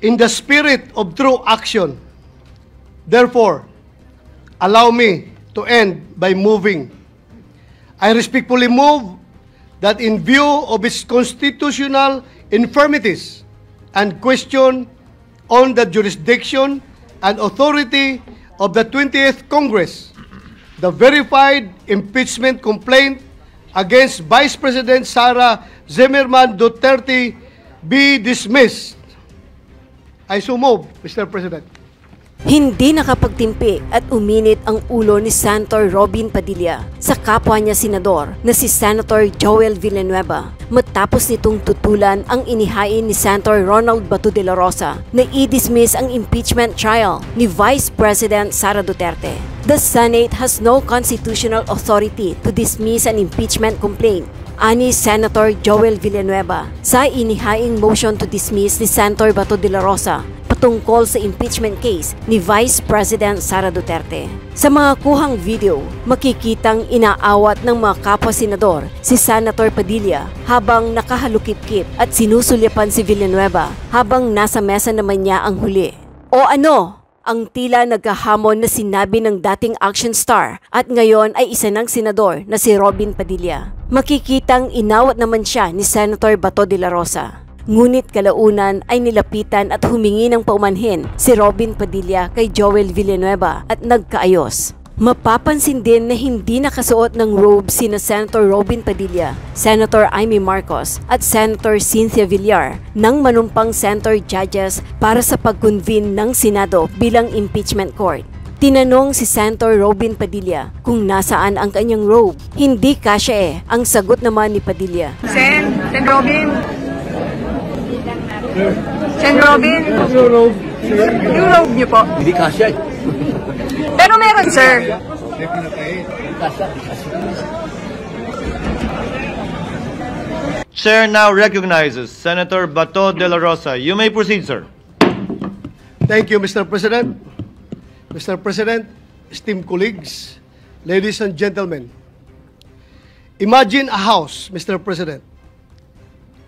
in the spirit of true action. Therefore, allow me to end by moving. I respectfully move that in view of its constitutional infirmities and question on the jurisdiction and authority of the 20th Congress, the verified impeachment complaint against Vice President Sara Zimmerman Duterte be dismissed. I so move, Mr. President. Hindi nakapagtimpi at uminit ang ulo ni Senator Robin Padilla sa kapwa niya senador na si Senator Joel Villanueva matapos nitong tutulan ang inihain ni Senator Ronald Bato de la Rosa na i-dismiss ang impeachment trial ni Vice President Sara Duterte. The Senate has no constitutional authority to dismiss an impeachment complaint, ani Senator Joel Villanueva sa inihaing motion to dismiss ni Senator Bato de la Rosa tungkol sa impeachment case ni Vice President Sara Duterte. Sa mga kuhang video, makikitang inaawat ng mga kapwa-senador si Senator Padilla habang nakahalukip-kip at sinusulyapan si Villanueva habang nasa mesa naman niya ang huli. O ano? Ang tila nagkahamon na sinabi ng dating action star at ngayon ay isa ng senador na si Robin Padilla. Makikitang inawat naman siya ni Senator Bato de la Rosa. Ngunit kalaunan ay nilapitan at humingi ng paumanhin si Robin Padilla kay Joel Villanueva at nagkaayos. Mapapansin din na hindi nakasuot ng robe sina Senator Robin Padilla, Senator Amy Marcos at Senator Cynthia Villar ng manumpang senator judges para sa pag-convene ng Senado bilang impeachment court. Tinanong si Senator Robin Padilla kung nasaan ang kanyang robe. Hindi kasya ang sagot naman ni Padilla. Sen Robin. Sen Robin. Yung robe niyo po. Hindi kasya. Pero meron, sir. Chair now recognizes Senator Bato de la Rosa. You may proceed, sir. Thank you, Mr. President. Mr. President, esteemed colleagues, ladies and gentlemen. Imagine a house, Mr. President,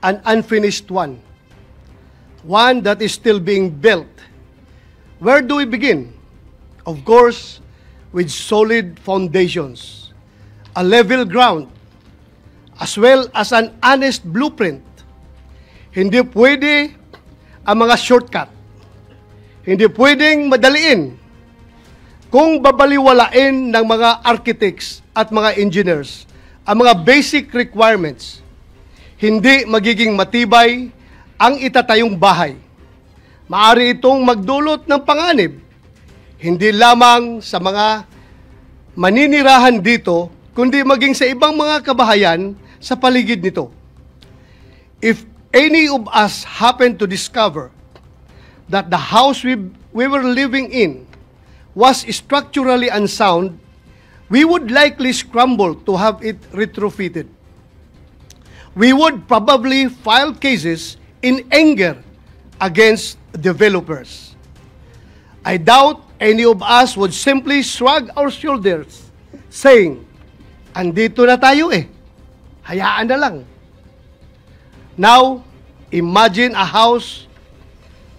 an unfinished one that is still being built. Where do we begin? Of course, with solid foundations, a level ground, as well as an honest blueprint. Hindi pwede ang mga shortcut. Hindi pwedeng madaliin kung babaliwalain ng mga architects at mga engineers ang mga basic requirements. Hindi magiging matibay ang itatayong bahay. Maaari itong magdulot ng panganib, hindi lamang sa mga maninirahan dito, kundi maging sa ibang mga kabahayan sa paligid nito. If any of us happen to discover that the house we were living in was structurally unsound, we would likely scramble to have it retrofitted. We would probably file cases in anger against developers. I doubt any of us would simply shrug our shoulders, saying, andito na tayo hayaan na lang. Now, imagine a house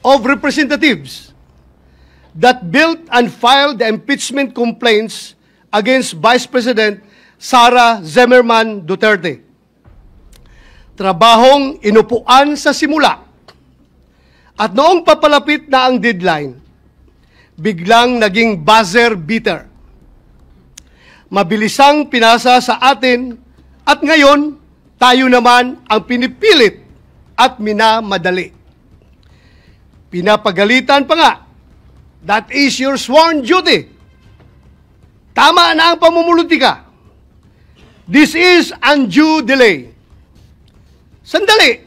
of representatives that built and filed the impeachment complaints against Vice President Sara Zimmerman Duterte. Trabahong inupuan sa simula. At noong papalapit na ang deadline, biglang naging buzzer beater. Mabilisang pinasa sa atin at ngayon tayo naman ang pinipilit at minamadali. Pinapagalitan pa nga, that is your sworn duty. Tama na ang pamumulutika. This is undue delay. Sandali!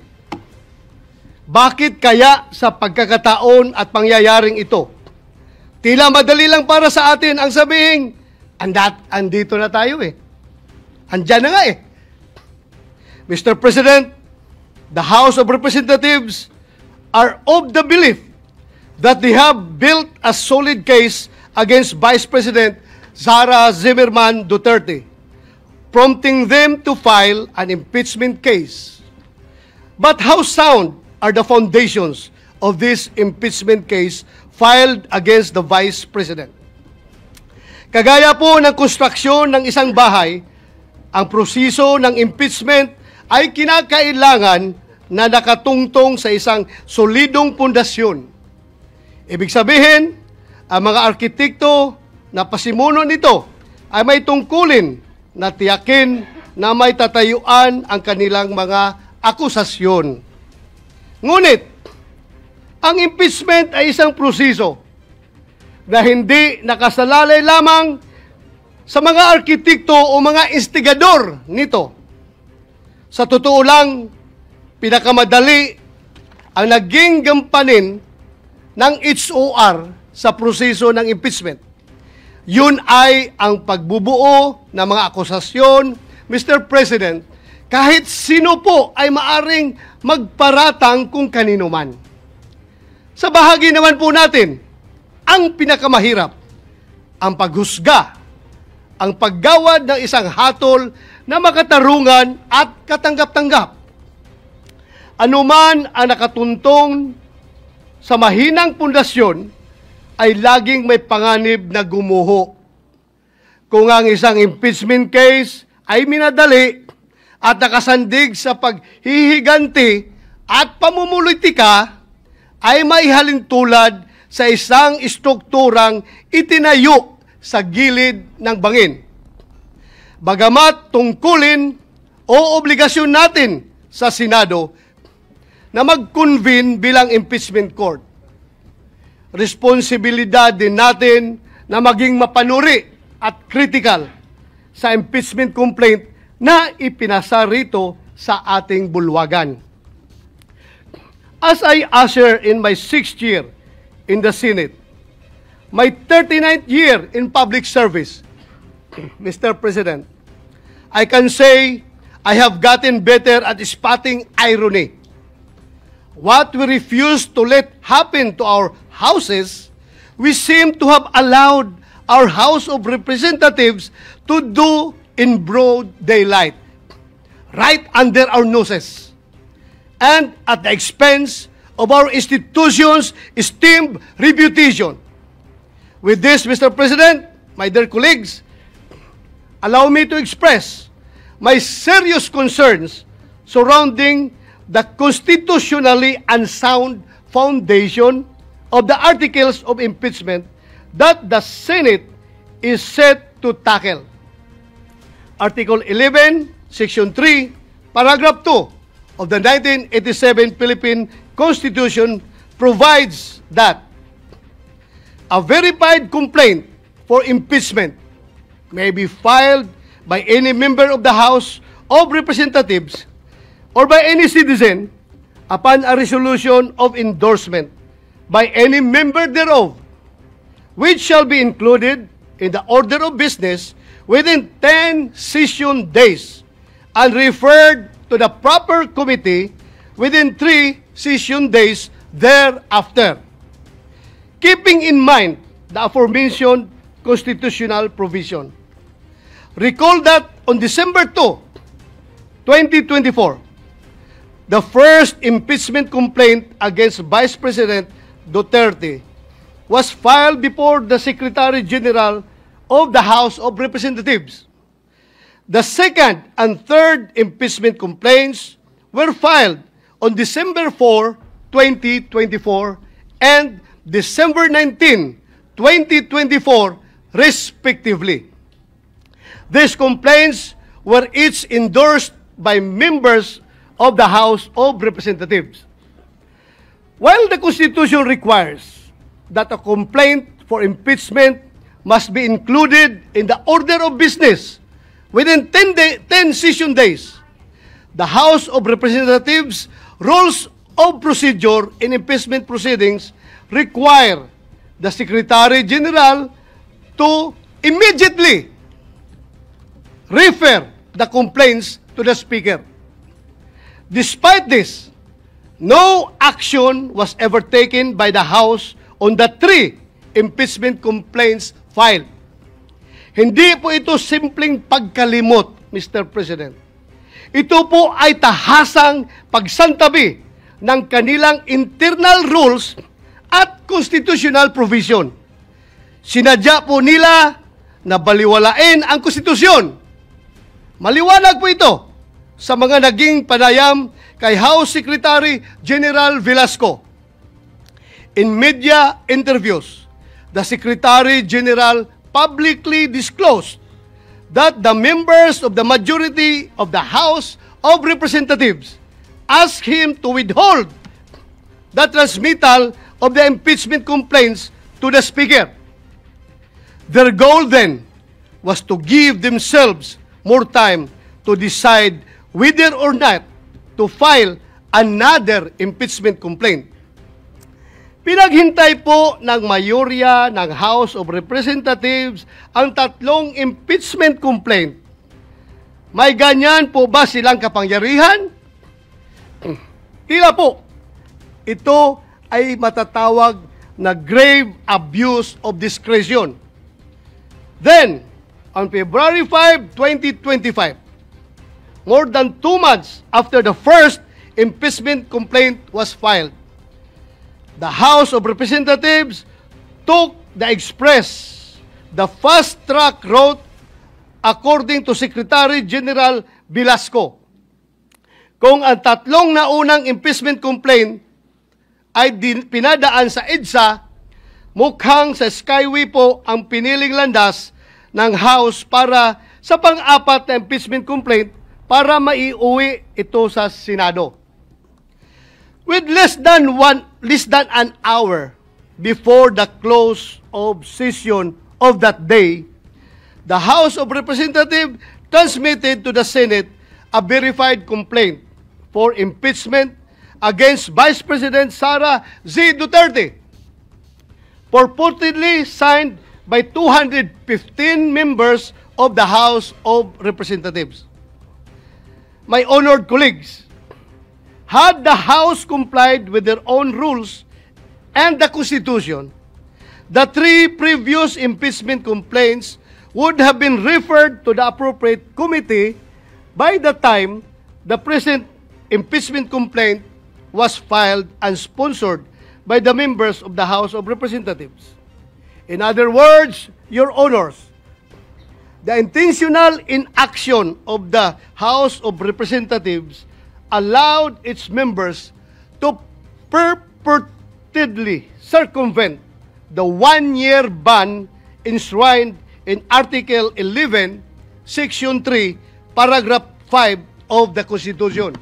Bakit kaya sa pagkakataon at pangyayaring ito, tila madali lang para sa atin ang sabihin, andito na tayo Andyan na nga Mr. President, the House of Representatives are of the belief that they have built a solid case against Vice President Sara Zimmerman Duterte, prompting them to file an impeachment case. But how sound are the foundations of this impeachment case filed against the Vice President. Kagaya po ng konstruksyon ng isang bahay, ang proseso ng impeachment ay kinakailangan na nakatungtong sa isang solidong pundasyon. Ibig sabihin, ang mga arkitekto na pasimuno nito ay may tungkulin na tiyakin na may tatayuan ang kanilang mga akusasyon. Ngunit, ang impeachment ay isang proseso na hindi nakasalalay lamang sa mga arkitekto o mga instigador nito. Sa totoo lang, pinakamadali ang naging gampanin ng HOR sa proseso ng impeachment. Yun ay ang pagbubuo ng mga akusasyon, Mr. President, kahit sino po ay maaring magparatang kung kanino man. Sa bahagi naman po natin, ang pinakamahirap, ang paghusga, ang paggawad ng isang hatol na makatarungan at katanggap-tanggap. Anuman ang nakatuntong sa mahinang pundasyon ay laging may panganib na gumuho. Kung ang isang impeachment case ay minadali at nakasandig sa paghihiganti at pamumulitika, ay maihalin tulad sa isang strukturang itinayo sa gilid ng bangin. Bagamat tungkulin o obligasyon natin sa Senado na mag-convene bilang impeachment court, responsibilidad din natin na maging mapanuri at critical sa impeachment complaint na ipinasa rito sa ating bulwagan. As I usher in my 6th year in the Senate, my 39th year in public service, Mr. President, I can say I have gotten better at spotting irony. What we refuse to let happen to our houses, we seem to have allowed our House of Representatives to do in broad daylight, right under our noses, and at the expense of our institution's esteemed reputation. With this, Mr. President, my dear colleagues, allow me to express my serious concerns surrounding the constitutionally unsound foundation of the articles of impeachment that the Senate is set to tackle. Article 11, Section 3, Paragraph 2 of the 1987 Philippine Constitution provides that a verified complaint for impeachment may be filed by any member of the House of Representatives or by any citizen upon a resolution of endorsement by any member thereof, which shall be included in the order of business within 10 session days and referred to the proper committee within 3 session days thereafter. Keeping in mind the aforementioned constitutional provision. Recall that on December 2, 2024, the first impeachment complaint against Vice President Duterte was filed before the Secretary General of the House of Representatives. The second and third impeachment complaints were filed on December 4, 2024 and December 19, 2024, respectively. These complaints were each endorsed by members of the House of Representatives. While the Constitution requires that a complaint for impeachment must be included in the order of business within 10 session days, the House of Representatives Rules of Procedure in impeachment proceedings require the Secretary General to immediately refer the complaints to the Speaker. Despite this, no action was ever taken by the House on the 3 impeachment complaints filed. Hindi po ito simpleng pagkalimot, Mr. President. Ito po ay tahasang pagsantabi ng kanilang internal rules at constitutional provision. Sinadya po nila na baliwalain ang konstitusyon. Maliwanag po ito sa mga naging panayam kay House Secretary General Velasco. In media interviews, the Secretary General publicly disclosed that the members of the majority of the House of Representatives asked him to withhold the transmittal of the impeachment complaints to the Speaker. Their goal then was to give themselves more time to decide whether or not to file another impeachment complaint. Pinaghintay po ng mayorya ng House of Representatives ang tatlong impeachment complaint. May ganyan po ba silang kapangyarihan? Tila po, ito ay matatawag na grave abuse of discretion. Then, on February 5, 2025, more than 2 months after the first impeachment complaint was filed, the House of Representatives took the fast-track route according to Secretary General Velasco. Kung ang tatlong naunang impeachment complaint ay pinadaan sa EDSA, mukhang sa Skyway po ang piniling landas ng House para sa pang-apat na impeachment complaint para maiuwi ito sa Senado. With less than an hour before the close of session of that day, the House of Representatives transmitted to the Senate a verified complaint for impeachment against Vice President Sara Z. Duterte, purportedly signed by 215 members of the House of Representatives. My honored colleagues, had the House complied with their own rules and the Constitution, the 3 previous impeachment complaints would have been referred to the appropriate committee by the time the present impeachment complaint was filed and sponsored by the members of the House of Representatives. In other words, Your Honors, the intentional inaction of the House of Representatives allowed its members to purportedly circumvent the 1-year ban enshrined in Article 11, Section 3, Paragraph 5 of the Constitution.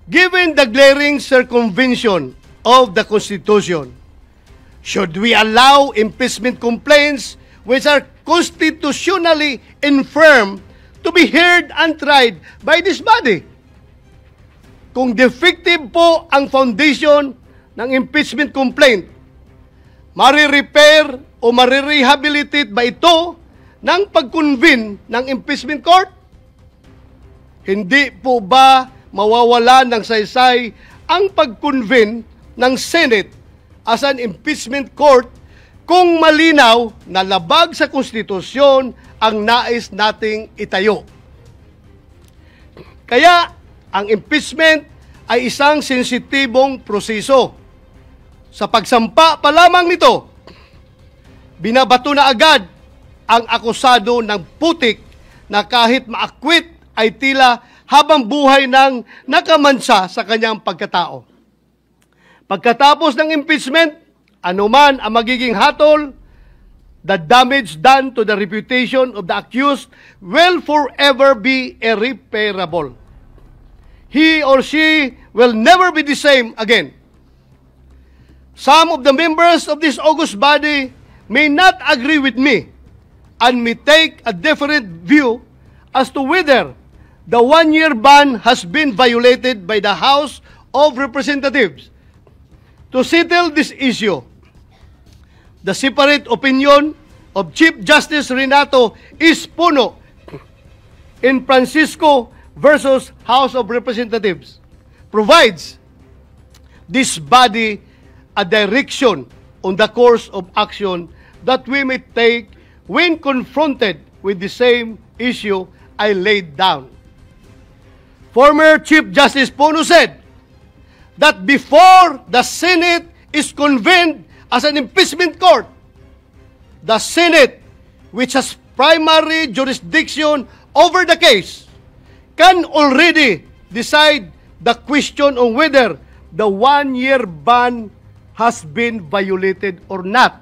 Given the glaring circumvention of the Constitution, should we allow impeachment complaints which are constitutionally infirm to be heard and tried by this body? Kung defective po ang foundation ng impeachment complaint, marirepair o marirehabilitate ba ito ng pag-convene ng impeachment court? Hindi po ba mawawala ng saysay ang pag-convene ng Senate as an impeachment court kung malinaw na labag sa konstitusyon ang nais nating itayo? Kaya, ang impeachment ay isang sensitibong proseso. Sa pagsampa pa lamang nito, binabato na agad ang akusado ng putik na kahit maakwit ay tila habang buhay nang nakamansa sa kanyang pagkatao. Pagkatapos ng impeachment, anuman ang magiging hatol, the damage done to the reputation of the accused will forever be irreparable. He or she will never be the same again. Some of the members of this august body may not agree with me and may take a different view as to whether the 1-year ban has been violated by the House of Representatives. To settle this issue, the separate opinion of Chief Justice Renato Espuno in Francisco versus House of Representatives provides this body a direction on the course of action that we may take when confronted with the same issue I laid down. Former Chief Justice Puno said, that before the Senate is convened as an impeachment court, the Senate, which has primary jurisdiction over the case, can already decide the question on whether the one-year ban has been violated or not.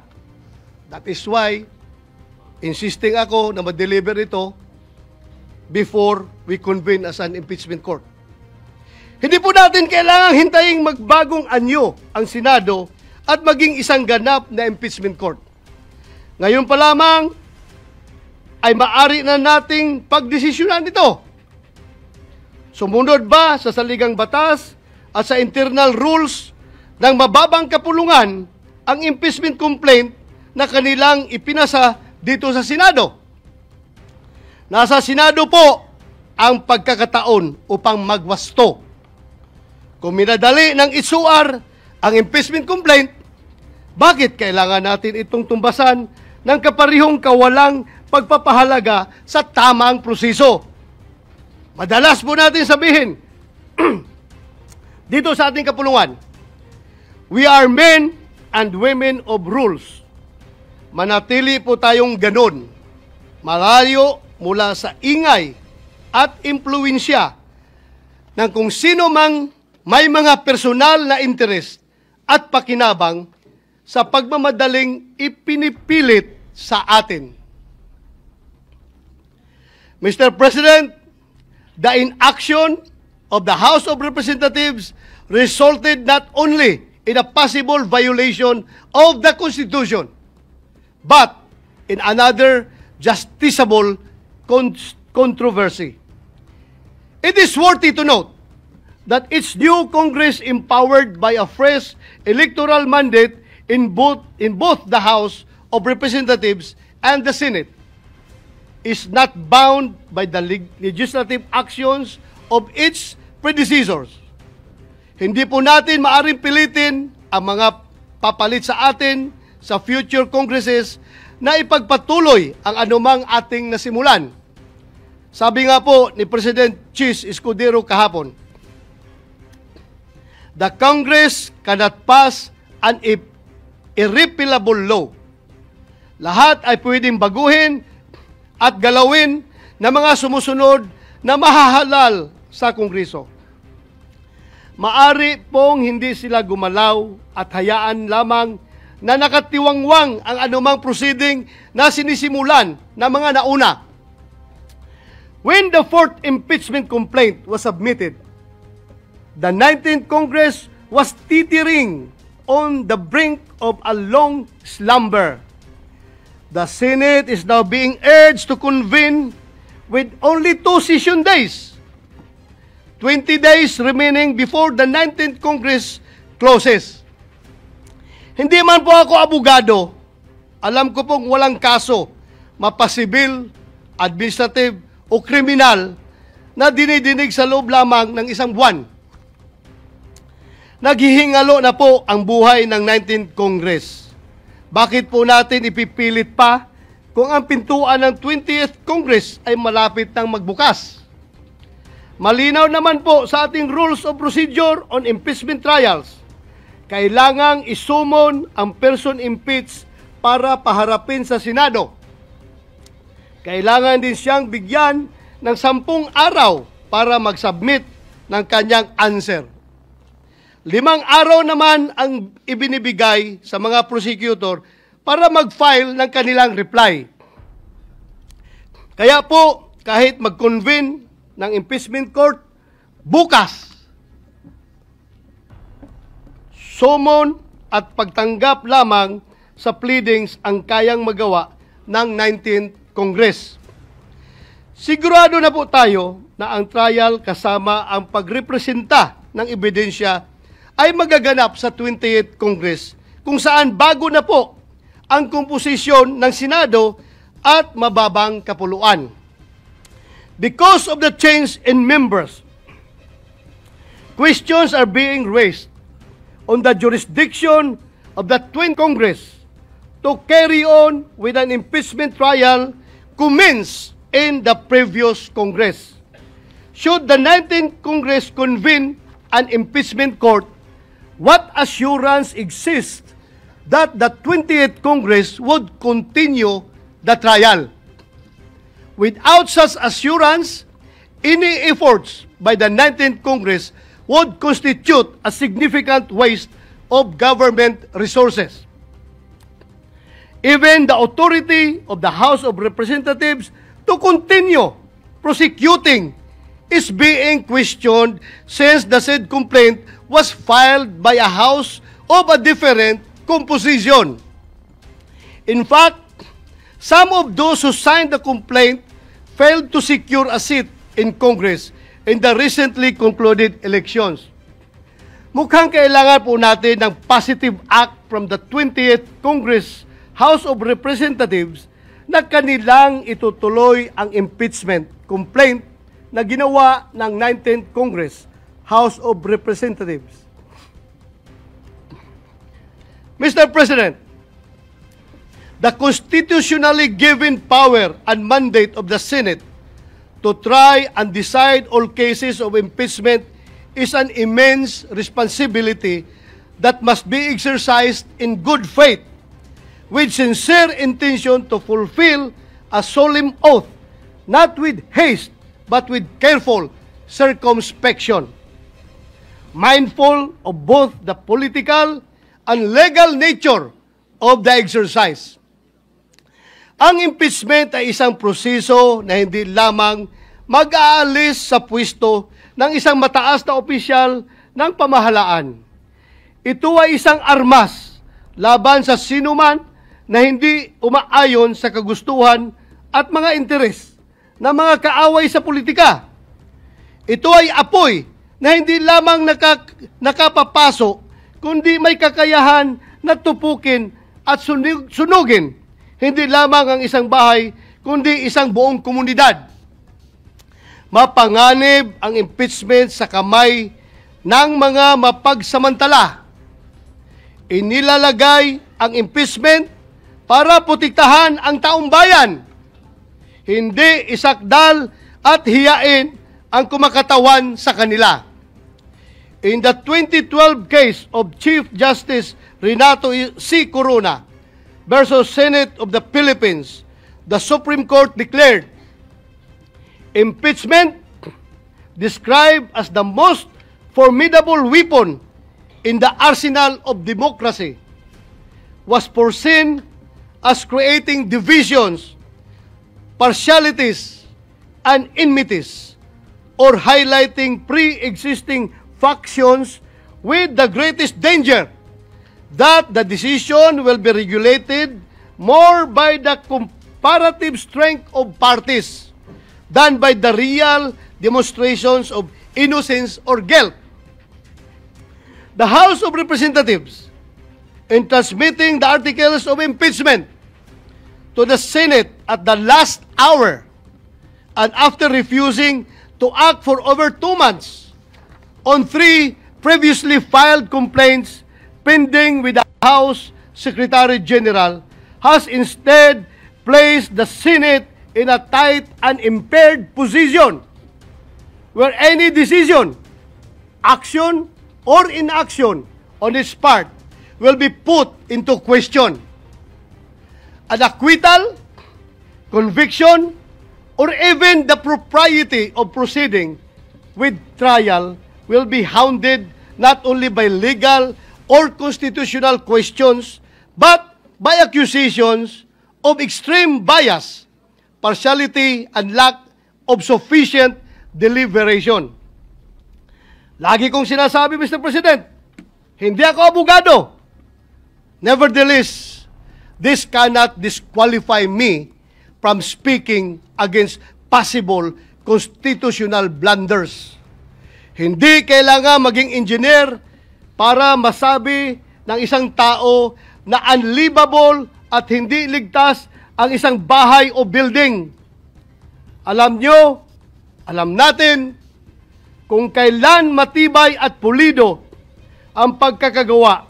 That is why, insisting ako na ma-deliver ito before we convene as an impeachment court. Hindi po natin kailangang hintayin magbagong anyo ang Senado at maging isang ganap na impeachment court. Ngayon pa lamang ay maaari na nating pagdesisyonan ito. Sumunod ba sa saligang batas at sa internal rules ng mababang kapulungan ang impeachment complaint na kanilang ipinasa dito sa Senado? Nasa Senado po ang pagkakataon upang magwasto. Kung minadali ng isuar ang impeachment complaint, bakit kailangan natin itong tumbasan ng kaparihong kawalang pagpapahalaga sa tamang proseso? Madalas po natin sabihin dito sa ating kapulungan, we are men and women of rules. Manatili po tayong ganon, malayo mula sa ingay at impluensya ng kung sino mang may mga personal na interest at pakinabang sa pagmamadaling ipinipilit sa atin. Mr. President, the inaction of the House of Representatives resulted not only in a possible violation of the Constitution, but in another justiciable controversy. It is worthy to note that its new Congress, empowered by a fresh electoral mandate in both the House of Representatives and the Senate, is not bound by the legislative actions of its predecessors. Hindi po natin maaring pilitin ang mga papalit sa atin sa future Congresses na ipagpatuloy ang anumang ating nasimulan. Sabi nga po ni President Chis Escudero kahapon, the Congress cannot pass an irrepealable law. Lahat ay pwedeng baguhin at galawin ng mga sumusunod na mahahalal sa Kongreso. Maari pong hindi sila gumalaw at hayaan lamang na nakatiwangwang ang anumang proceeding na sinisimulan ng mga nauna. When the fourth impeachment complaint was submitted, the 19th Congress was teetering on the brink of a long slumber. The Senate is now being urged to convene with only 2 session days, 20 days remaining before the 19th Congress closes. Hindi man po ako abogado, alam ko pong walang kaso, mapasibil, administrative o kriminal na dinidinig sa loob lamang ng isang buwan. Naghihingalo na po ang buhay ng 19th Congress. Bakit po natin ipipilit pa kung ang pintuan ng 20th Congress ay malapit nang magbukas? Malinaw naman po sa ating Rules of Procedure on Impeachment Trials, kailangang isumon ang person impeached para paharapin sa Senado. Kailangan din siyang bigyan ng 10 araw para mag-submit ng kanyang answer. 5 araw naman ang ibinibigay sa mga prosecutor para mag-file ng kanilang reply. Kaya po, kahit mag-convene ng impeachment court bukas, summon at pagtanggap lamang sa pleadings ang kayang magawa ng 19th Congress. Sigurado na po tayo na ang trial kasama ang pagrepresenta ng ebidensya ay magaganap sa 20th Congress, kung saan bago na po ang komposisyon ng Senado at mababang kapuluan. Because of the change in members, questions are being raised on the jurisdiction of the 20th Congress to carry on with an impeachment trial commenced in the previous Congress. Should the 19th Congress convene an impeachment court what assurance exists that the 20th Congress would continue the trial? Without such assurance, any efforts by the 19th Congress would constitute a significant waste of government resources. Even the authority of the House of Representatives to continue prosecuting is being questioned since the said complaint was filed by a House of a different composition. In fact, some of those who signed the complaint failed to secure a seat in Congress in the recently concluded elections. Mukhang kailangan po natin ng positive act from the 20th Congress House of Representatives na kanilang itutuloy ang impeachment complaint na ginawa ng 19th Congress House of Representatives. Mr. President, the constitutionally given power and mandate of the Senate to try and decide all cases of impeachment is an immense responsibility that must be exercised in good faith, with sincere intention to fulfill a solemn oath, not with haste, but with careful circumspection, mindful of both the political and legal nature of the exercise. Ang impeachment ay isang proseso na hindi lamang mag-aalis sa pwesto ng isang mataas na opisyal ng pamahalaan. Ito ay isang armas laban sa sinuman na hindi umaayon sa kagustuhan at mga interes ng mga kaaway sa politika. Ito ay apoy na hindi lamang nakapapasok, kundi may kakayahan na tupukin at sunugin hindi lamang ang isang bahay, kundi isang buong komunidad. Mapanganib ang impeachment sa kamay ng mga mapagsamantala. Inilalagay ang impeachment para protektahan ang taong bayan, hindi isakdal at hiyain ang kumakatawan sa kanila. In the 2012 case of Chief Justice Renato C. Corona versus Senate of the Philippines, the Supreme Court declared impeachment, described as the most formidable weapon in the arsenal of democracy, was foreseen as creating divisions, partialities, and enmities, or highlighting pre-existing factions, with the greatest danger that the decision will be regulated more by the comparative strength of parties than by the real demonstrations of innocence or guilt. The House of Representatives, in transmitting the articles of impeachment to the Senate at the last hour and after refusing to act for over 2 months on 3 previously filed complaints pending with the House Secretary General, has instead placed the Senate in a tight and impaired position where any decision, action, or inaction on its part will be put into question. An acquittal, conviction, or even the propriety of proceeding with trial will be hounded not only by legal or constitutional questions, but by accusations of extreme bias, partiality, and lack of sufficient deliberation. Lagi kong sinasabi, Mr. President, hindi ako abogado. Nevertheless, this cannot disqualify me from speaking against possible constitutional blunders. Hindi kailangan maging engineer para masabi ng isang tao na unlivable at hindi ligtas ang isang bahay o building. Alam nyo, alam natin, kung kailan matibay at pulido ang pagkakagawa,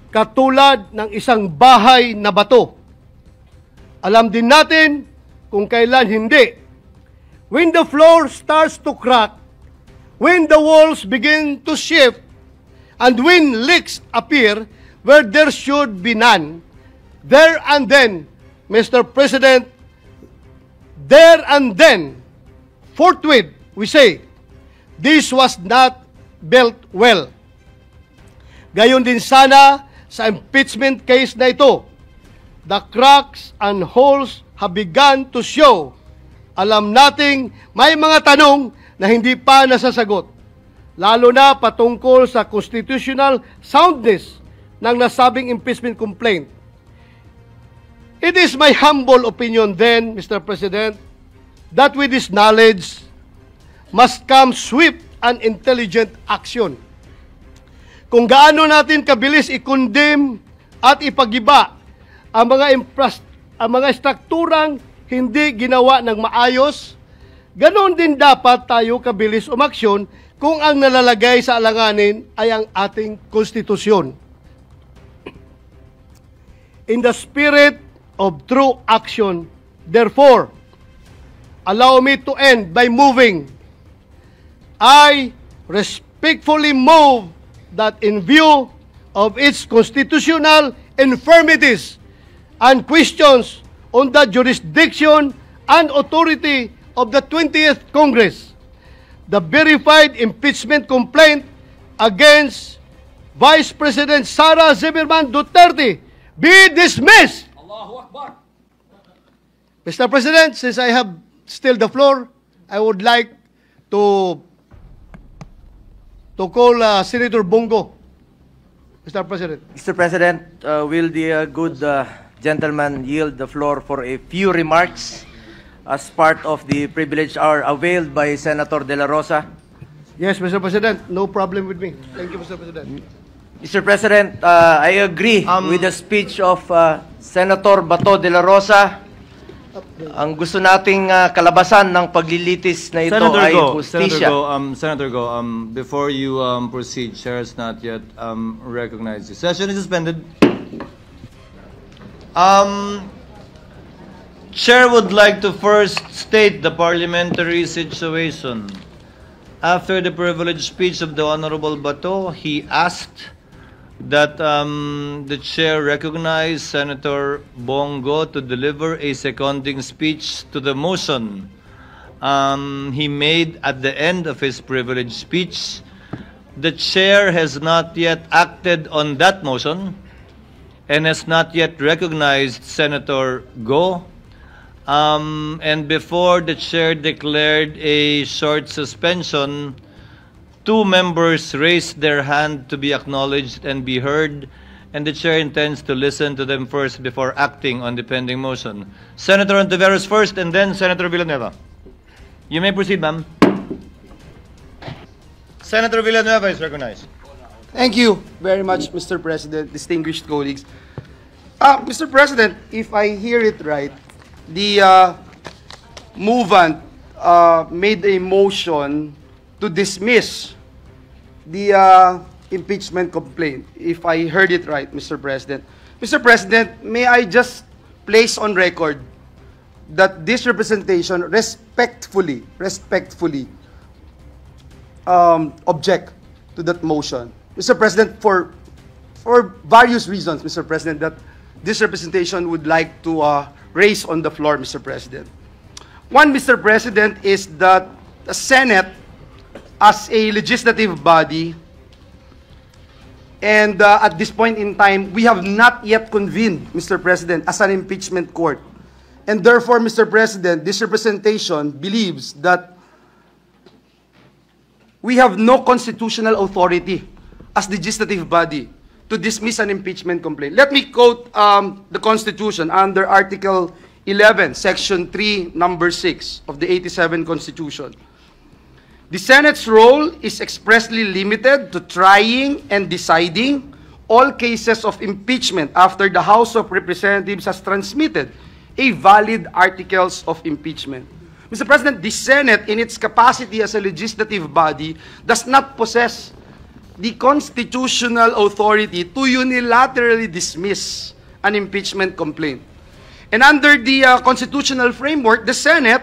katulad ng isang bahay na bato. Alam din natin kung kailan hindi. When the floor starts to crack, when the walls begin to shift, And when leaks appear where there should be none, there and then, Mr. President, there and then, forthwith, we say, this was not built well. Gayon din sana sa impeachment case na ito, the cracks and holes have begun to show. Alam nating may mga tanong na hindi pa nasasagot, lalo na patungkol sa constitutional soundness ng nasabing impeachment complaint. It is my humble opinion then, Mr. President, that with this knowledge must come swift and intelligent action. Kung gaano natin kabilis i-condemn at ipagiba ang mga strukturang hindi ginawa ng maayos, ganon din dapat tayo kabilis umaksyon kung ang nalalagay sa alanganin ay ang ating konstitusyon. In the spirit of true action, therefore, allow me to end by moving. I respectfully move that in view of its constitutional infirmities and questions on the jurisdiction and authority of the 20th Congress, the verified impeachment complaint against Vice President Sara Zimmerman Duterte be dismissed. Allahu Akbar. Mr. President, since I have still the floor, I would like to call Senator Bongo. Mr. President. Mr. President, will the good gentleman yield the floor for a few remarks as part of the privilege hour availed by Senator De La Rosa? Yes, Mr. President. No problem with me. Thank you, Mr. President. Mr. President, I agree with the speech of Senator Bato De La Rosa. Ang gusto nating kalabasan ng paglilitis na ito ay hustisya. Senator Go, before you proceed, Chair has not yet recognized you. Session is suspended. Chair would like to first state the parliamentary situation. After the privileged speech of the Honorable Bato, he asked that the chair recognize Senator Bongo to deliver a seconding speech to the motion he made at the end of his privileged speech. The chair has not yet acted on that motion and has not yet recognized Senator Go. And before the chair declared a short suspension, two members raised their hand to be acknowledged and be heard, and the chair intends to listen to them first before acting on the pending motion. Senator Ontiveros first, and then Senator Villanueva. You may proceed, ma'am. Senator Villanueva is recognized. Thank you very much, Mr. President, distinguished colleagues. Mr. President, if I hear it right, the movant made a motion to dismiss the impeachment complaint, if I heard it right, Mr. President. Mr. President, may I just place on record that this representation respectfully object to that motion. Mr. President, for various reasons, Mr. President, that this representation would like to raise on the floor, Mr. President. One, Mr. President, is that the Senate, as a legislative body, and at this point in time, we have not yet convened, Mr. President, as an impeachment court. And therefore, Mr. President, this representation believes that we have no constitutional authority as legislative body to dismiss an impeachment complaint. Let me quote the Constitution under Article 11, Section 3, Number 6 of the 87 Constitution. The Senate's role is expressly limited to trying and deciding all cases of impeachment after the House of Representatives has transmitted a valid articles of impeachment. Mr. President, the Senate, in its capacity as a legislative body, does not possess the constitutional authority to unilaterally dismiss an impeachment complaint. And under the constitutional framework, the Senate,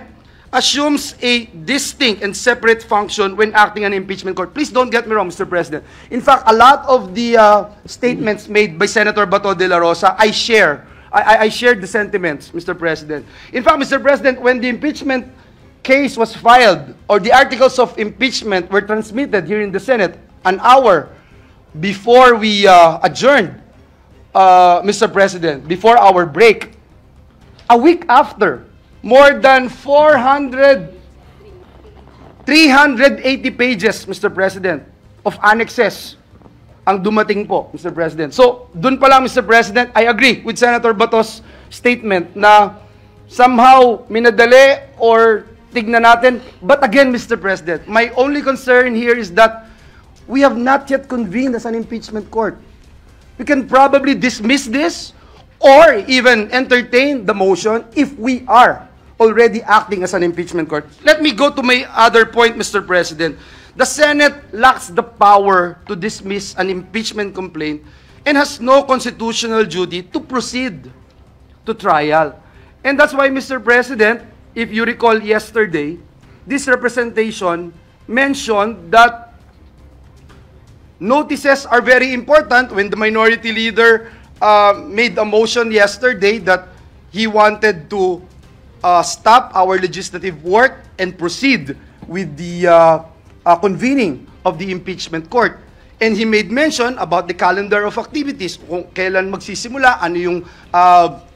assumes a distinct and separate function when acting an impeachment court. Please don't get me wrong, Mr. President. In fact, a lot of the statements made by Senator Bato de la Rosa, I share. I shared the sentiments, Mr. President. In fact, Mr. President, when the impeachment case was filed, or the articles of impeachment were transmitted here in the Senate, an hour before we adjourned, Mr. President, before our break, a week after, more than 380 pages, Mr. President, of annexes ang dumating po, Mr. President. So, dun pa lang, Mr. President, I agree with Senator Bato's statement na somehow minadali or tignan natin. But again, Mr. President, my only concern here is that we have not yet convened as an impeachment court. We can probably dismiss this or even entertain the motion if we are already acting as an impeachment court. Let me go to my other point, Mr. President. The Senate lacks the power to dismiss an impeachment complaint and has no constitutional duty to proceed to trial. And that's why, Mr. President, if you recall yesterday, this representation mentioned that notices are very important when the minority leader made a motion yesterday that he wanted to stop our legislative work and proceed with the convening of the impeachment court. And he made mention about the calendar of activities, kung kailan magsisimula, ano yung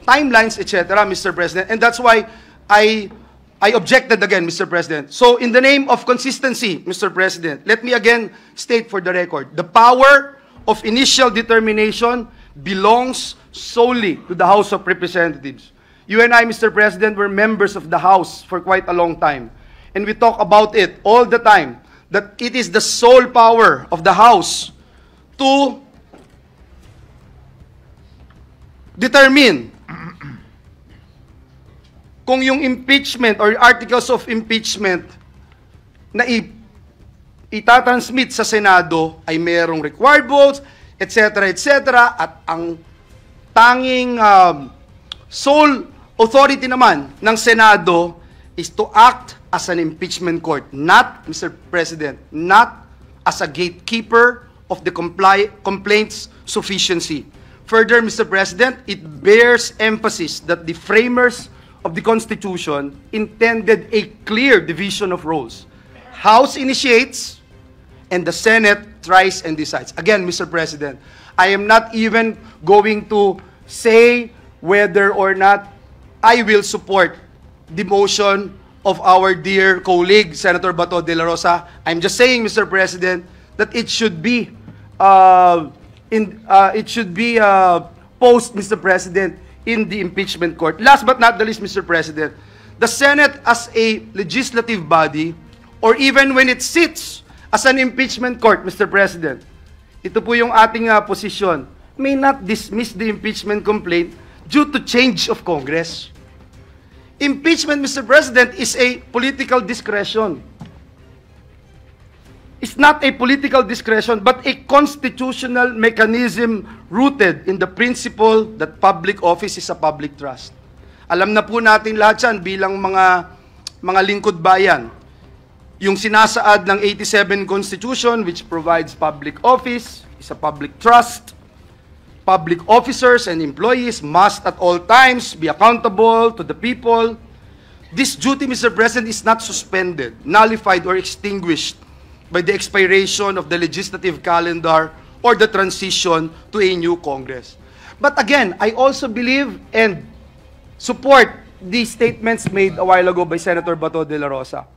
timelines, etc., Mr. President. And that's why I objected again, Mr. President. So in the name of consistency, Mr. President, let me again state for the record, the power of initial determination belongs solely to the House of Representatives. You and I, Mr. President, were members of the House for quite a long time. And we talk about it all the time, that it is the sole power of the House to determine kung yung impeachment or articles of impeachment na itatransmit sa Senado ay merong required votes, etc., etc., at ang tanging sole authority naman ng Senado is to act as an impeachment court, not, Mr. President, not as a gatekeeper of the complaint's sufficiency. Further, Mr. President, it bears emphasis that the framers of the Constitution intended a clear division of roles. House initiates, and the Senate tries and decides. Again, Mr. President, I am not even going to say whether or not I will support the motion of our dear colleague, Senator Bato de la Rosa. I'm just saying, Mr. President, that it should be posed, Mr. President, in the impeachment court. Last but not the least, Mr. President, the Senate as a legislative body, or even when it sits as an impeachment court, Mr. President, ito po yung ating posisyon, may not dismiss the impeachment complaint due to change of Congress. Impeachment, Mr. President, is a political discretion. It's not a political discretion, but a constitutional mechanism rooted in the principle that public office is a public trust. Alam na po natin lahat yan bilang mga lingkod bayan. Yung sinasaad ng 87 Constitution, which provides public office, is a public trust. Public officers and employees must at all times be accountable to the people. This duty, Mr. President, is not suspended, nullified, or extinguished by the expiration of the legislative calendar or the transition to a new Congress. But again, I also believe and support the statements made a while ago by Senator Bato de la Rosa.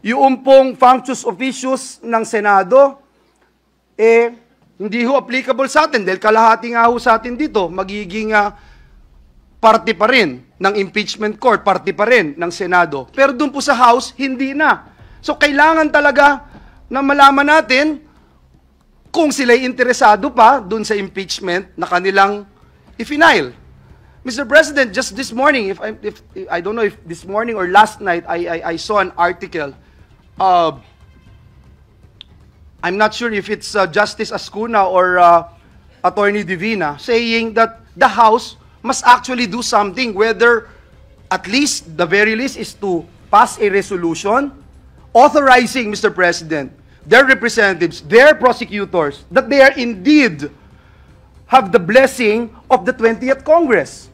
Yung pong functus officius ng Senado, hindi ho applicable sa atin dahil kalahati nga ho sa atin dito, magiging parte pa rin ng impeachment court, parte pa rin ng Senado. Pero dun po sa House, hindi na. So kailangan talaga na malaman natin kung sila'y interesado pa dun sa impeachment na kanilang i-final. Mr. President, just this morning, if I don't know if this morning or last night, I saw an article. I'm not sure if it's Justice Ascuna or Attorney Divina saying that the House must actually do something, whether at least, the very least, is to pass a resolution authorizing, Mr. President, their representatives, their prosecutors, that they are indeed have the blessing of the 20th Congress.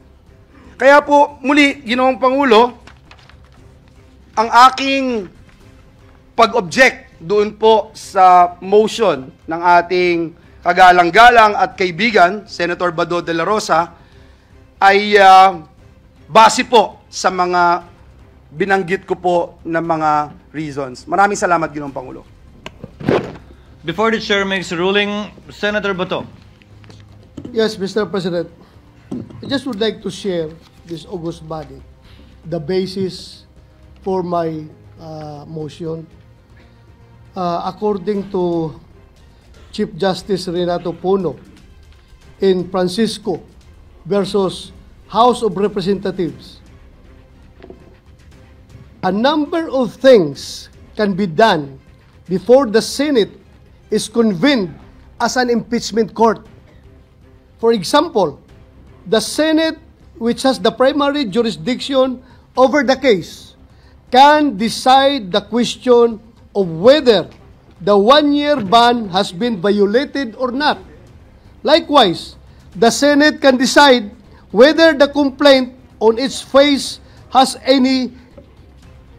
Kaya po, muli, Ginoong Pangulo, ang aking pag-object doon po sa motion ng ating kagalang-galang at kaibigan, Senator Bato de la Rosa, ay base po sa mga binanggit ko po na mga reasons. Maraming salamat, Ginoong Pangulo. Before the chair makes a ruling, Senator Bato. Yes, Mr. President. I just would like to share this august body, the basis for my motion. According to Chief Justice Renato Puno in Francisco versus House of Representatives, a number of things can be done before the Senate is convened as an impeachment court. For example, the Senate, which has the primary jurisdiction over the case, can decide the question of whether the one-year ban has been violated or not. Likewise, the Senate can decide whether the complaint on its face has any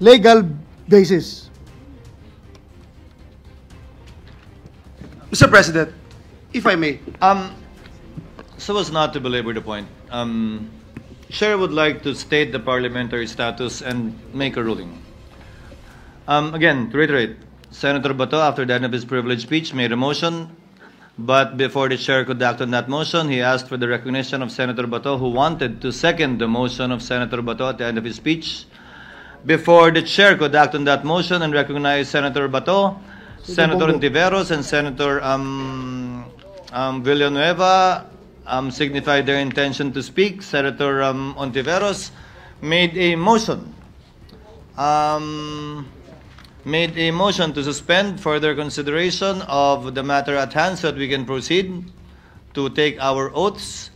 legal basis. Mr. President, if I may. So as not to belabor the point, Chair would like to state the parliamentary status and make a ruling. Again, to reiterate, Senator Bato, after the end of his privileged speech, made a motion, but before the Chair could act on that motion, he asked for the recognition of Senator Bato, who wanted to second the motion of Senator Bato at the end of his speech. Before the Chair could act on that motion and recognize Senator Bato, Senator Ontiveros and Senator Villanueva signified their intention to speak. Senator Ontiveros made a motion. To suspend further consideration of the matter at hand so that we can proceed to take our oaths.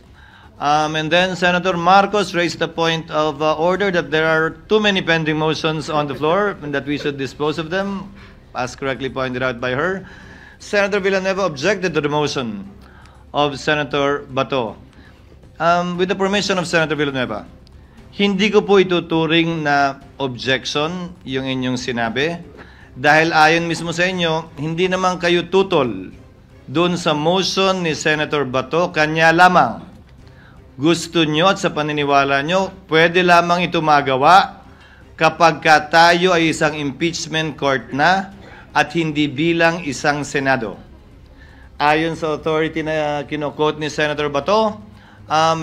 And then Senator Marcos raised the point of order that there are too many pending motions on the floor and that we should dispose of them, as correctly pointed out by her. Senator Villanueva objected to the motion of Senator Bato. With the permission of Senator Villanueva, hindi ko po ituturing na objection yung inyong sinabi dahil ayon mismo sa inyo, hindi naman kayo tutol doon sa motion ni Senator Bato, kanya lamang. Gusto nyo at sa paniniwala nyo, pwede lamang ito magawa kapag tayo ay isang impeachment court na at hindi bilang isang Senado. Ayon sa authority na kino-quote ni Senator Bato,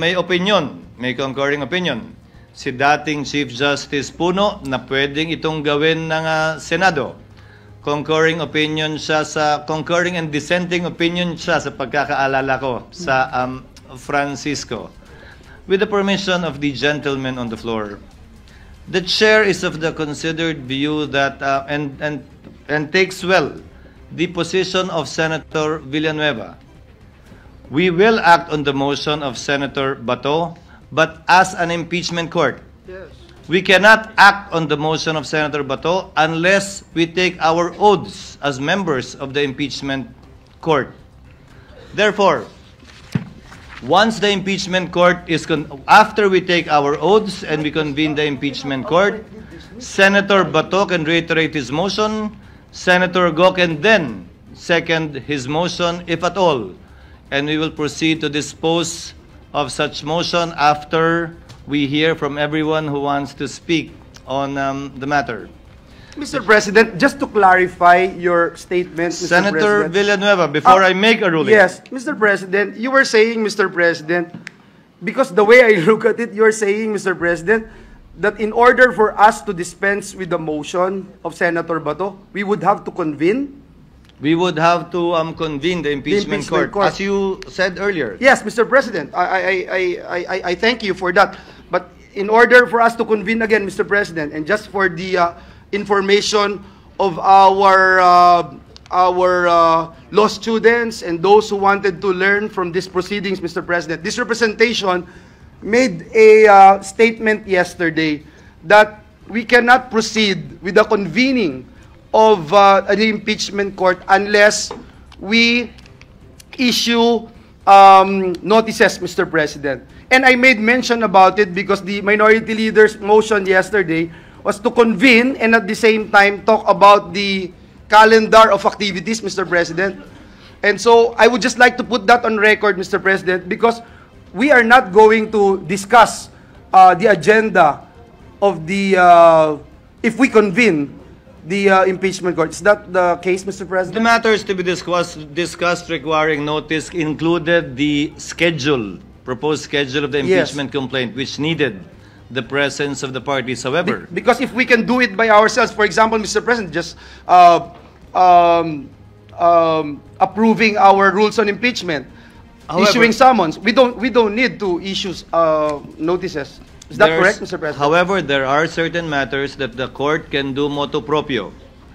may opinion, may concurring opinion, si dating Chief Justice Puno na pwedeng itong gawin ng Senado. Concurring and dissenting opinion siya sa pagkakaalala ko sa Francisco. With the permission of the gentleman on the floor, the chair is of the considered view that and takes well the position of Senator Villanueva. We will act on the motion of Senator Bato, but as an impeachment court. Yes. We cannot act on the motion of Senator Bato unless we take our oaths as members of the impeachment court. Therefore, once the impeachment court is after we take our oaths and we convene the impeachment court, Senator Bato can reiterate his motion, Senator Go can then second his motion, if at all, and we will proceed to dispose of such motion after we hear from everyone who wants to speak on the matter. Mr. President, just to clarify your statement, Mr. Senator President. Villanueva, before I make a ruling. Yes, Mr. President, you were saying, Mr. President, because the way I look at it, you're saying, Mr. President, that in order for us to dispense with the motion of Senator Bato, we would have to convene? We would have to convene the impeachment court, as you said earlier. Yes, Mr. President, I thank you for that. But in order for us to convene again, Mr. President, and just for the information of our law students and those who wanted to learn from these proceedings, Mr. President, this representation made a statement yesterday that we cannot proceed with the convening of an impeachment court unless we issue notices, Mr. President. And I made mention about it because the minority leader's motion yesterday was to convene and at the same time talk about the calendar of activities, Mr. President. And so I would just like to put that on record, Mr. President, because we are not going to discuss the agenda of the, if we convene the impeachment court. Is that the case, Mr. The President? matters to be discussed requiring notice included the schedule, proposed schedule of the Yes. impeachment complaint, which needed the presence of the parties. However, Because if we can do it by ourselves, for example, Mr. President, just approving our rules on impeachment, However- issuing summons, we don't need to issue notices. Is that there's- correct, Mr. President? However, there are certain matters that the court can do motu proprio,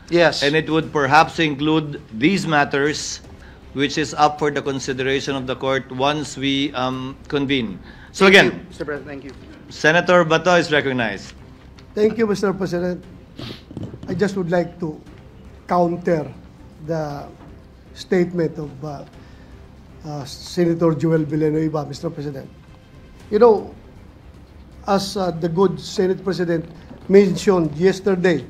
Yes. and it would perhaps include these matters, which is up for the consideration of the court once we convene. So Thank again, you, Mr. President, thank you. Senator Bato is recognized. Thank you, Mr. President. I just would like to counter the statement of Senator Joel Villanueva, Mr. President. You know, as the good Senate President mentioned yesterday,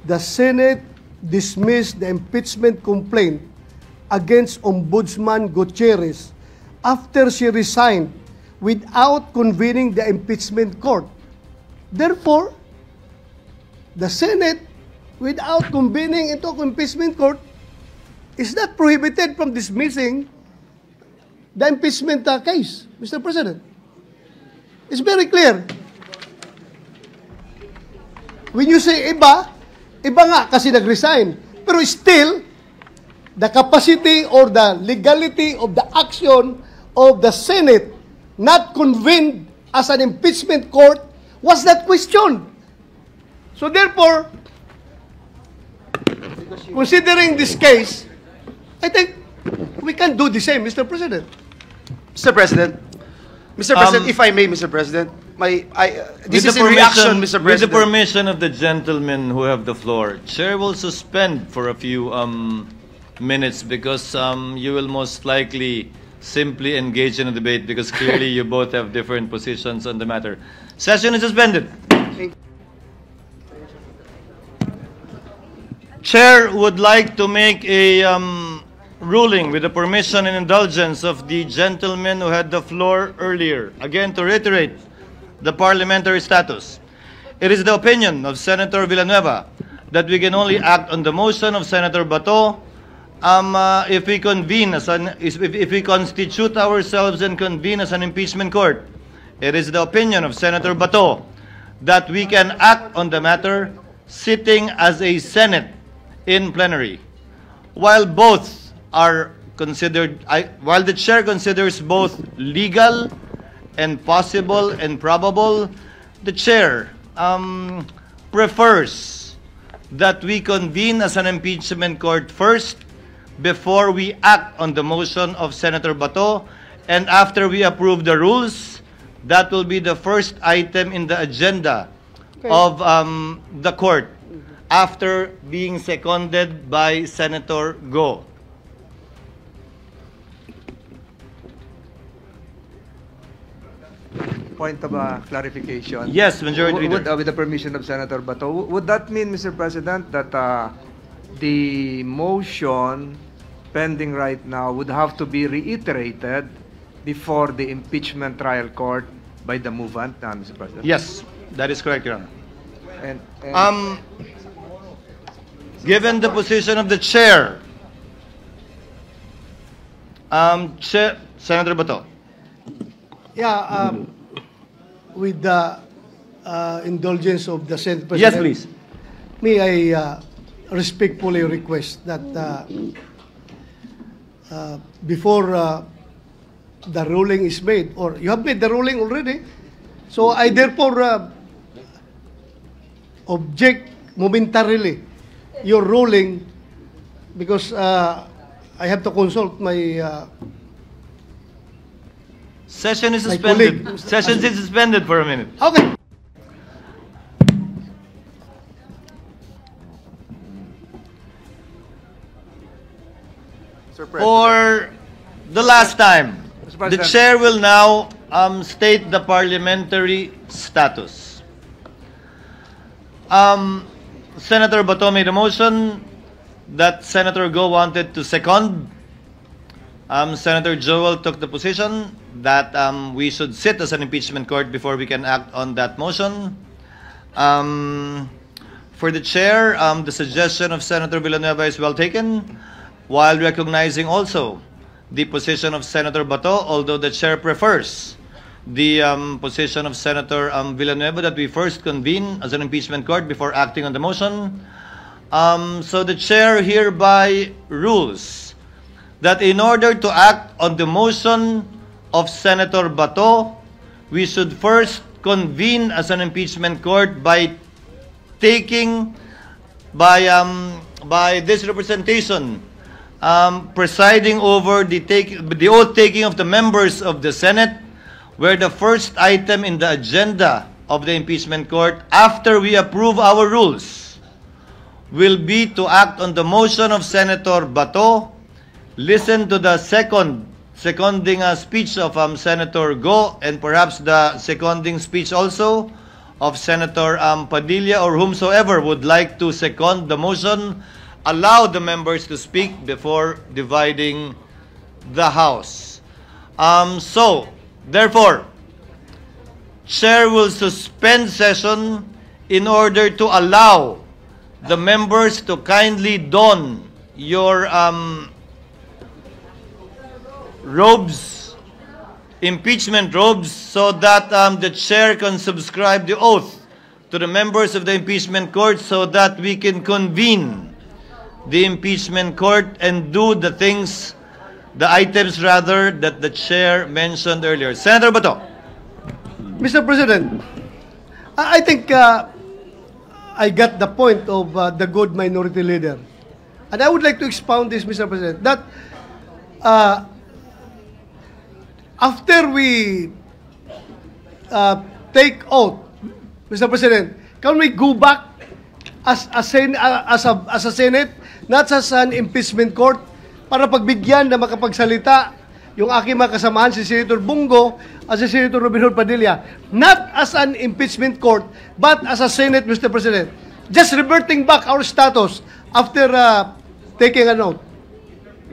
the Senate dismissed the impeachment complaint against Ombudsman Gutierrez after she resigned without convening the impeachment court. Therefore, the Senate, without convening into impeachment court, is not prohibited from dismissing the impeachment case, Mr. President. It's very clear. When you say iba, iba nga kasi nag-resign. Pero still, the capacity or the legality of the action of the Senate not convened as an impeachment court was not questioned. So therefore, considering this case, I think we can do the same, Mr. President. Mr. President, if I may, Mr. President, this is in reaction, Mr. With the President. permission of the gentlemen who have the floor, Chair will suspend for a few minutes because you will most likely simply engage in a debate because clearly you both have different positions on the matter. Session is suspended. Chair would like to make a ruling with the permission and indulgence of the gentleman who had the floor earlier. Again, to reiterate the parliamentary status. It is the opinion of Senator Villanueva that we can only act on the motion of Senator Bato if we convene if we constitute ourselves and convene as an impeachment court. It is the opinion of Senator Bato that we can act on the matter sitting as a Senate in plenary. While both are considered, while the chair considers both legal and possible and probable, the chair prefers that we convene as an impeachment court first before we act on the motion of Senator Bato, and after we approve the rules, that will be the first item in the agenda of the court after being seconded by Senator Go. Point of clarification. Yes, Majority Leader. With the permission of Senator Bato, would that mean, Mr. President, that the motion pending right now would have to be reiterated before the impeachment trial court by the movant, Mr. President? Yes, that is correct, Your Honor. And Given the position of the chair, Senator Bato. Yeah, with the indulgence of the Senate President. Yes, please. May I respectfully request that before the ruling is made, or you have made the ruling already, so I therefore object momentarily your ruling because I have to consult my Session is My suspended. colleague. Session is suspended for a minute. okay. For the last time, Mr. the President. chair will now state the parliamentary status. Senator Bato made a motion that Senator Go wanted to second. Senator Joel took the position that we should sit as an impeachment court before we can act on that motion. For the chair, the suggestion of Senator Villanueva is well taken, while recognizing also the position of Senator Bato, although the chair prefers the position of Senator Villanueva that we first convene as an impeachment court before acting on the motion. So the chair hereby rules that in order to act on the motion of Senator Bato, we should first convene as an impeachment court by this representation presiding over the oath taking of the members of the Senate, where the first item in the agenda of the impeachment court, after we approve our rules, will be to act on the motion of Senator Bato, listen to the seconding speech of Senator Go, and perhaps the seconding speech also of Senator Padilla, or whomsoever would like to second the motion, allow the members to speak before dividing the House. Therefore, Chair will suspend session in order to allow the members to kindly don your robes, impeachment robes, so that the chair can subscribe the oath to the members of the impeachment court, so that we can convene the impeachment court and do the items rather that the chair mentioned earlier. Senator Bato. Mr. President, I think I got the point of the good minority leader. And I would like to expound this, Mr. President, that after we take oath, Mr. President, can we go back as a Senate, not as an impeachment court, para pagbigyan na makapagsalita yung aking mga kasamahan, si Senator Bungo at si Senator Robin Hood Padilla, not as an impeachment court, but as a Senate, Mr. President. Just reverting back our status after taking an oath.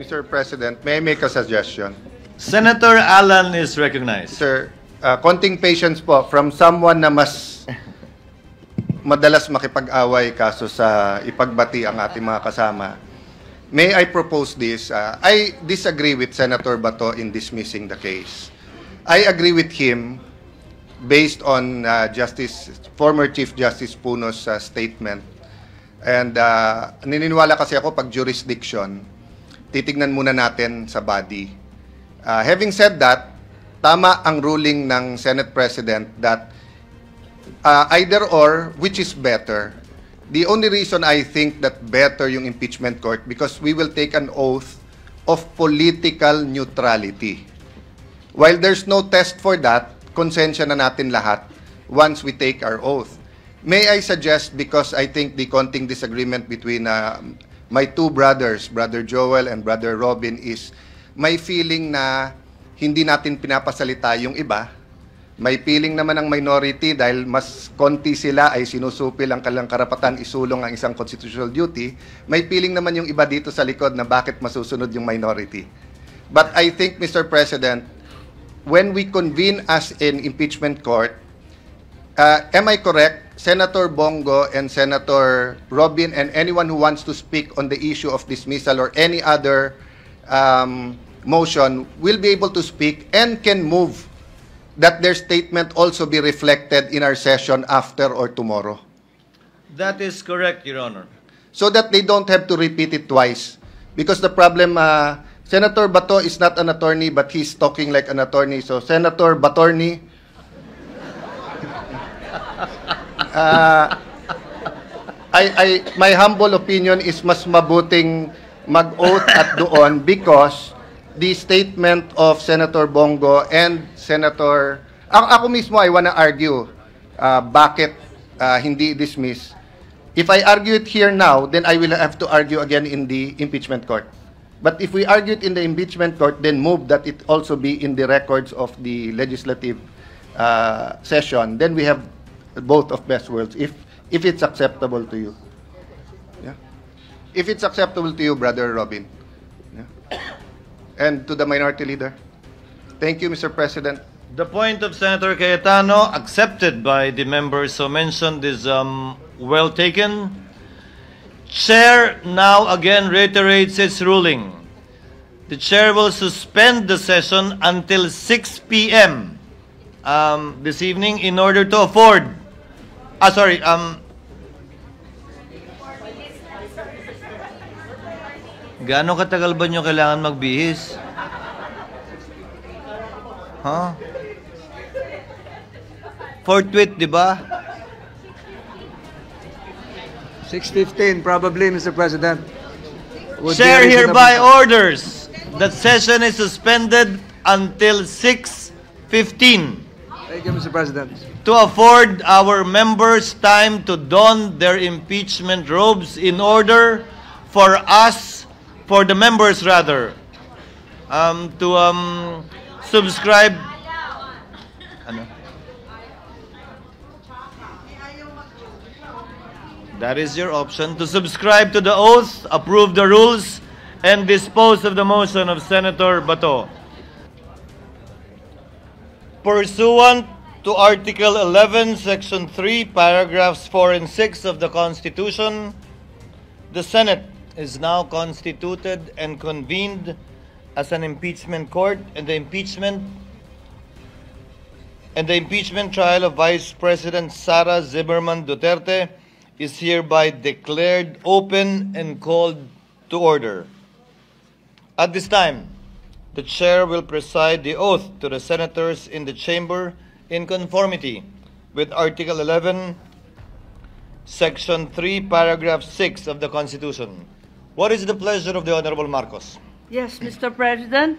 Mr. President, may I make a suggestion? Senator Alan is recognized. Sir, konting patience po from someone na mas madalas makipag-away kaso sa ipagbati ang ating mga kasama. May I propose this? I disagree with Senator Bato in dismissing the case. I agree with him based on former Chief Justice Puno's statement. And naniniwala kasi ako pag jurisdiction, titignan muna natin sa body. Having said that, tama ang ruling ng Senate President that either or, which is better. The only reason I think that better yung impeachment court, because we will take an oath of political neutrality. While there's no test for that, konsensya na natin lahat once we take our oath. May I suggest, because I think the konting disagreement between my two brothers, Brother Joel and Brother Robin, is may feeling na hindi natin pinapasalita yung iba. May feeling naman ng minority dahil mas konti sila ay sinusupil ang kanilang karapatan isulong ang isang constitutional duty. May feeling naman yung iba dito sa likod na bakit masusunod yung minority. But I think, Mr. President, when we convene as an impeachment court, am I correct? Senator Bongo and Senator Robin and anyone who wants to speak on the issue of dismissal or any other motion will be able to speak and can move that their statement also be reflected in our session after or tomorrow. That is correct, Your Honor. So that they don't have to repeat it twice. Because the problem, Senator Bato is not an attorney, but he's talking like an attorney. So Senator Batorney, my humble opinion is mas mabuting mag-oath at doon because the statement of Senator Bongo and Senator... Ako mismo, I wanna argue bakit hindi dismiss. If I argue it here now, then I will have to argue again in the impeachment court. But if we argue it in the impeachment court, then move that it also be in the records of the legislative session, then we have both of best worlds, if it's acceptable to you. Yeah. If it's acceptable to you, Brother Robin. Yeah. And to the minority leader. Thank you, Mr. President. The point of Senator Cayetano, accepted by the members so mentioned, is well taken. Chair now again reiterates its ruling. The chair will suspend the session until 6 p.m. This evening in order to afford... Gaano katagal ba nyo kailangan magbihis? Huh? Forthwith, di ba? 6:15 probably, Mr. President. Would be Chair reasonable. hereby orders that session is suspended until 6:15 Thank you, Mr. President. to afford our members time to don their impeachment robes in order for the members rather, to subscribe. Ano? That is your option, to subscribe to the oath, approve the rules, and dispose of the motion of Senator Bato. Pursuant to Article 11, Section 3, Paragraphs 4 and 6 of the Constitution, the Senate is now constituted and convened as an impeachment court, and the impeachment trial of Vice President Sara Zimmerman Duterte is hereby declared open and called to order. At this time, the chair will preside the oath to the senators in the chamber in conformity with Article 11, Section 3, Paragraph 6 of the Constitution. What is the pleasure of the Honorable Marcos? Yes, Mr. President,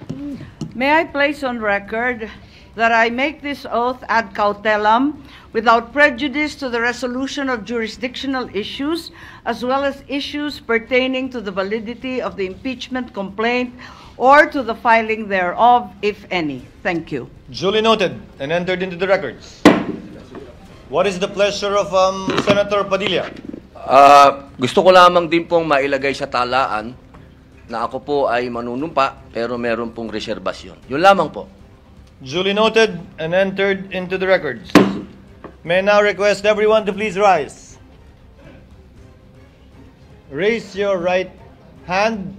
may I place on record that I make this oath ad cautelam without prejudice to the resolution of jurisdictional issues as well as issues pertaining to the validity of the impeachment complaint or to the filing thereof, if any. Thank you. Duly noted and entered into the records. What is the pleasure of Senator Padilla? Gusto ko lamang din pong mailagay sa talaan na ako po ay manunumpa pero meron pong reserbasyon. Yun lamang po. Duly noted and entered into the records. May I now request everyone to please rise. Raise your right hand.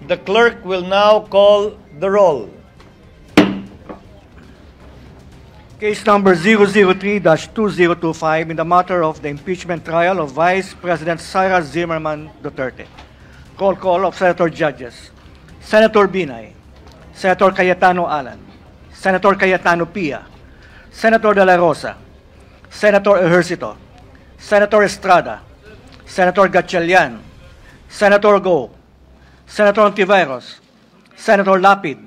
The clerk will now call the roll. Case number 003-2025 in the matter of the impeachment trial of Vice President Sara Zimmerman Duterte. Roll call of Senator Judges. Senator Binay, Senator Cayetano Alan, Senator Cayetano Pia, Senator De La Rosa, Senator Ejercito, Senator Estrada, Senator Gatchalian, Senator Go, Senator Ontiveros, Senator Lapid,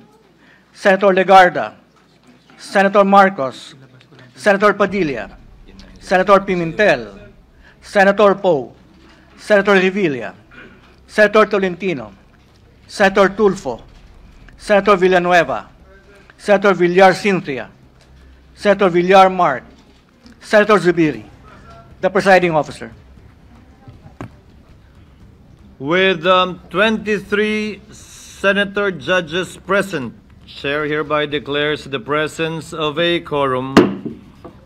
Senator Legarda, Senator Marcos, Senator Padilla, Senator Pimentel, Senator Poe, Senator Revilla, Senator Tolentino, Senator Tulfo, Senator Villanueva, Senator Villar Cynthia, Senator Villar Mark, Senator Zubiri, the presiding officer. With 23 senator judges present, Chair hereby declares the presence of a quorum.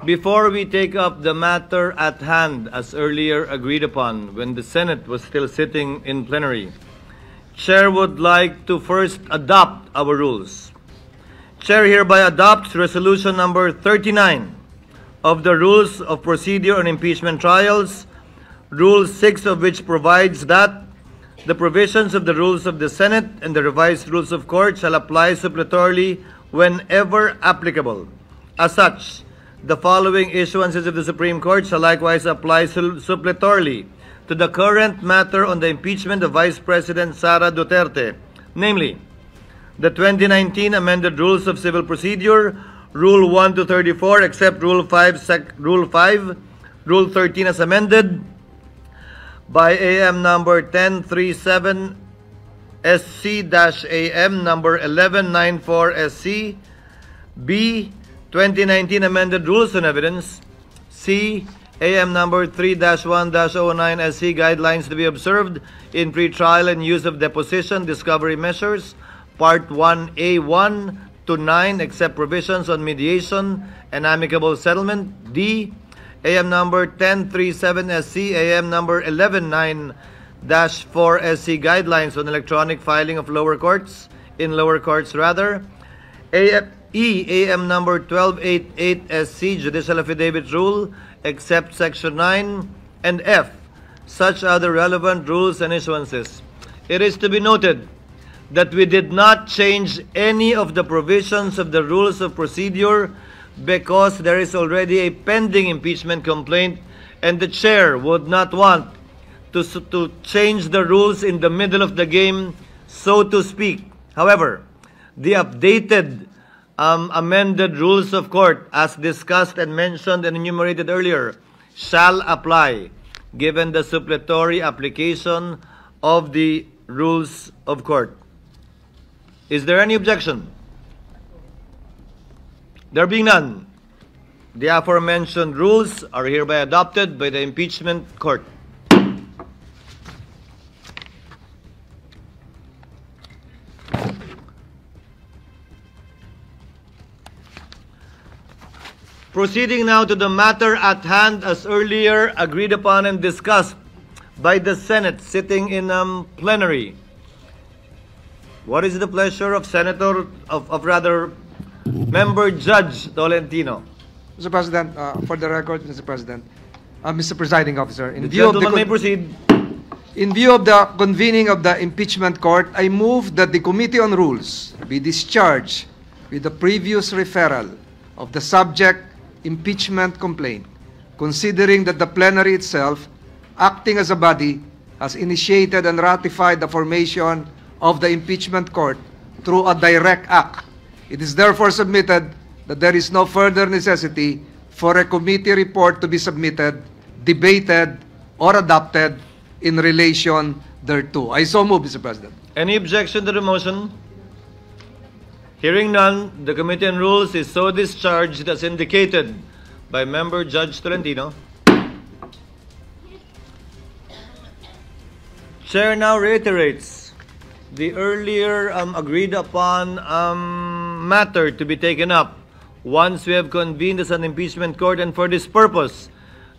Before we take up the matter at hand, as earlier agreed upon when the Senate was still sitting in plenary, Chair would like to first adopt our rules. Chair hereby adopts Resolution Number 39 of the Rules of Procedure on Impeachment Trials, Rule 6 of which provides that the provisions of the Rules of the Senate and the revised Rules of Court shall apply suppletorily whenever applicable. As such, the following issuances of the Supreme Court shall likewise apply suppletorily to the current matter on the impeachment of Vice President Sara Duterte, namely, the 2019 amended Rules of Civil Procedure, Rule 1 to 34, except Rule 5, Rule 13 as amended, by AM number 1037 SC-AM number 1194 SC, B, 2019 amended rules on evidence, C, AM number 3-1-09 SC guidelines to be observed in pre-trial and use of deposition discovery measures, Part 1A1 to 9, except provisions on mediation and amicable settlement, D, AM number 1037 SC, AM number 119-4 SC guidelines on electronic filing of lower courts, in lower courts rather, AM number 1288 SC, judicial affidavit rule, except section 9, and F, such other relevant rules and issuances. It is to be noted that we did not change any of the provisions of the rules of procedure because there is already a pending impeachment complaint and the chair would not want to change the rules in the middle of the game, so to speak. However, the updated amended rules of court, as discussed and mentioned and enumerated earlier, shall apply given the suppletory application of the rules of court. Is there any objection? There being none, the aforementioned rules are hereby adopted by the impeachment court. Proceeding now to the matter at hand, as earlier agreed upon and discussed by the Senate sitting in plenary. What is the pleasure of Member Judge Tolentino? Mr. President, for the record, Mr. President, Mr. Presiding Officer, the gentleman may proceed. In view of the convening of the impeachment court, I move that the Committee on Rules be discharged with the previous referral of the subject impeachment complaint, considering that the plenary itself, acting as a body, has initiated and ratified the formation of the impeachment court through a direct act. It is therefore submitted that there is no further necessity for a committee report to be submitted, debated, or adopted in relation thereto. I so move, Mr. President. Any objection to the motion? Hearing none, the Committee on Rules is so discharged as indicated by Member Judge Tolentino. Chair now reiterates the earlier agreed upon matter to be taken up once we have convened as an impeachment court, and for this purpose,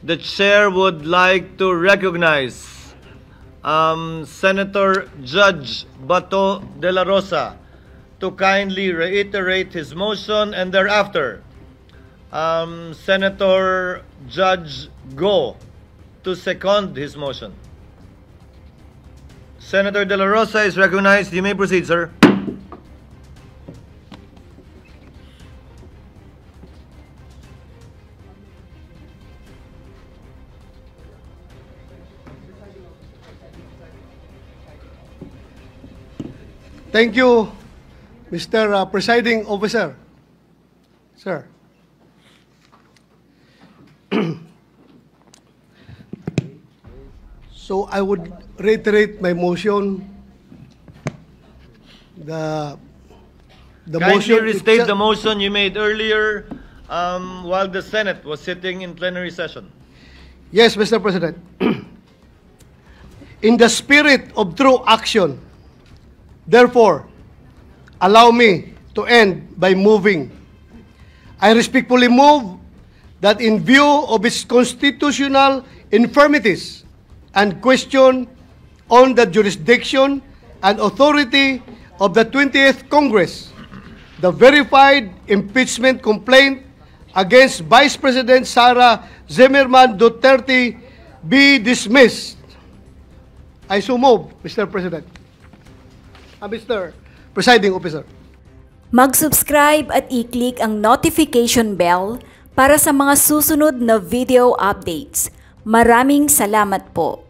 the chair would like to recognize Senator Judge Bato de la Rosa to kindly reiterate his motion, and thereafter Senator Judge Go to second his motion. Senator De La Rosa is recognized. You may proceed, sir. Thank you, Mr. Presiding Officer. Sir. So I would reiterate my motion. The Kindly motion restate the motion you made earlier while the Senate was sitting in plenary session. Yes, Mr. President. In the spirit of true action, therefore, allow me to end by moving. I respectfully move that in view of its constitutional infirmities and question on the jurisdiction and authority of the 20th Congress, the verified impeachment complaint against Vice President Sara Zimmerman Duterte be dismissed. I so move, Mr. President. Mr. Presiding Officer. Mag-subscribe at i-click ang notification bell para sa mga susunod na video updates. Maraming salamat po.